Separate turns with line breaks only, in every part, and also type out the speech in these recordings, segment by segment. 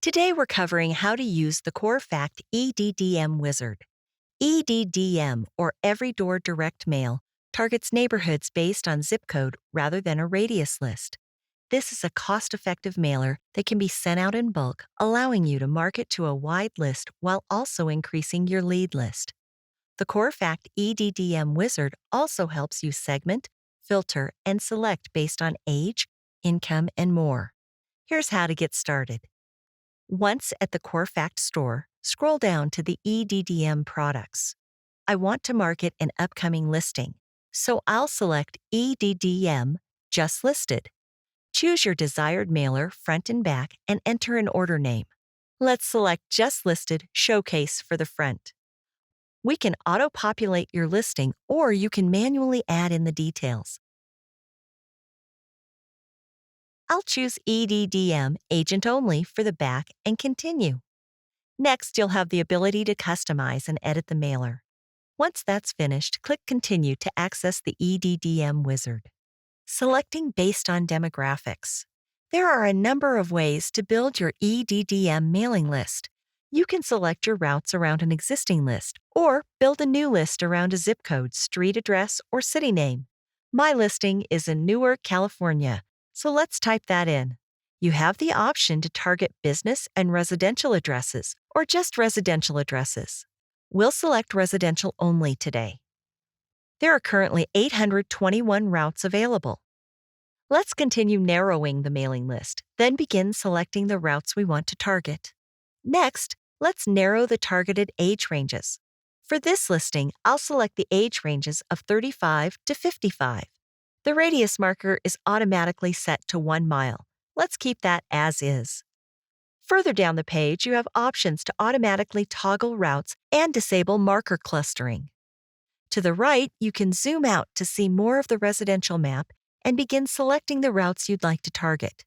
Today we're covering how to use the Corefact EDDM wizard. EDDM, or Every Door Direct Mail, targets neighborhoods based on zip code rather than a radius list. This is a cost-effective mailer that can be sent out in bulk, allowing you to market to a wide list while also increasing your lead list. The Corefact EDDM wizard also helps you segment, filter, and select based on age, income, and more. Here's how to get started. Once at the Corefact store, scroll down to the EDDM products. I want to market an upcoming listing, so I'll select EDDM Just Listed. Choose your desired mailer front and back and enter an order name. Let's select Just Listed Showcase for the front. We can auto-populate your listing, or you can manually add in the details. I'll choose EDDM Agent Only for the back and continue. Next, you'll have the ability to customize and edit the mailer. Once that's finished, click Continue to access the EDDM wizard. Selecting based on demographics. There are a number of ways to build your EDDM mailing list. You can select your routes around an existing list, or build a new list around a zip code, street address, or city name. My listing is in Newark, California, so let's type that in. You have the option to target business and residential addresses, or just residential addresses. We'll select residential only today. There are currently 821 routes available. Let's continue narrowing the mailing list, then begin selecting the routes we want to target. Next, let's narrow the targeted age ranges. For this listing, I'll select the age ranges of 35 to 55. The radius marker is automatically set to 1 mile. Let's keep that as is. Further down the page, you have options to automatically toggle routes and disable marker clustering. To the right, you can zoom out to see more of the residential map and begin selecting the routes you'd like to target.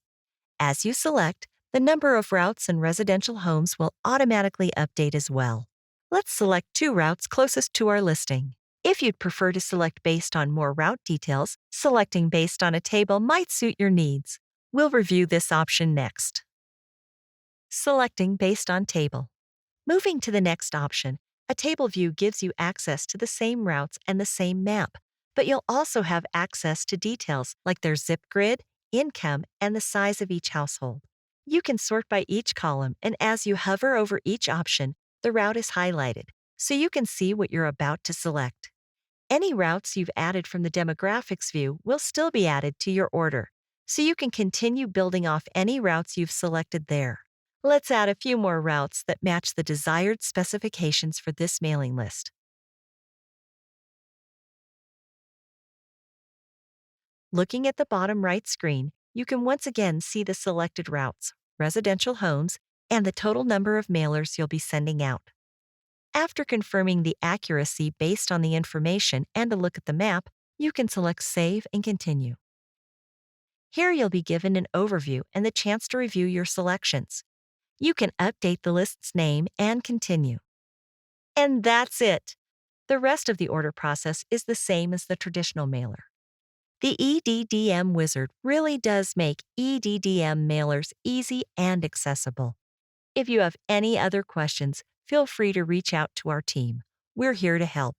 As you select, the number of routes and residential homes will automatically update as well. Let's select 2 routes closest to our listing. If you'd prefer to select based on more route details, selecting based on a table might suit your needs. We'll review this option next. Selecting based on table. Moving to the next option, a table view gives you access to the same routes and the same map, but you'll also have access to details like their zip grid, income, and the size of each household. You can sort by each column, and as you hover over each option, the route is highlighted, so you can see what you're about to select. Any routes you've added from the demographics view will still be added to your order, so you can continue building off any routes you've selected there. Let's add a few more routes that match the desired specifications for this mailing list. Looking at the bottom right screen, you can once again see the selected routes, residential homes, and the total number of mailers you'll be sending out. After confirming the accuracy based on the information and a look at the map, you can select Save and Continue. Here you'll be given an overview and the chance to review your selections. You can update the list's name and continue. And that's it! The rest of the order process is the same as the traditional mailer. The EDDM wizard really does make EDDM mailers easy and accessible. If you have any other questions, feel free to reach out to our team. We're here to help.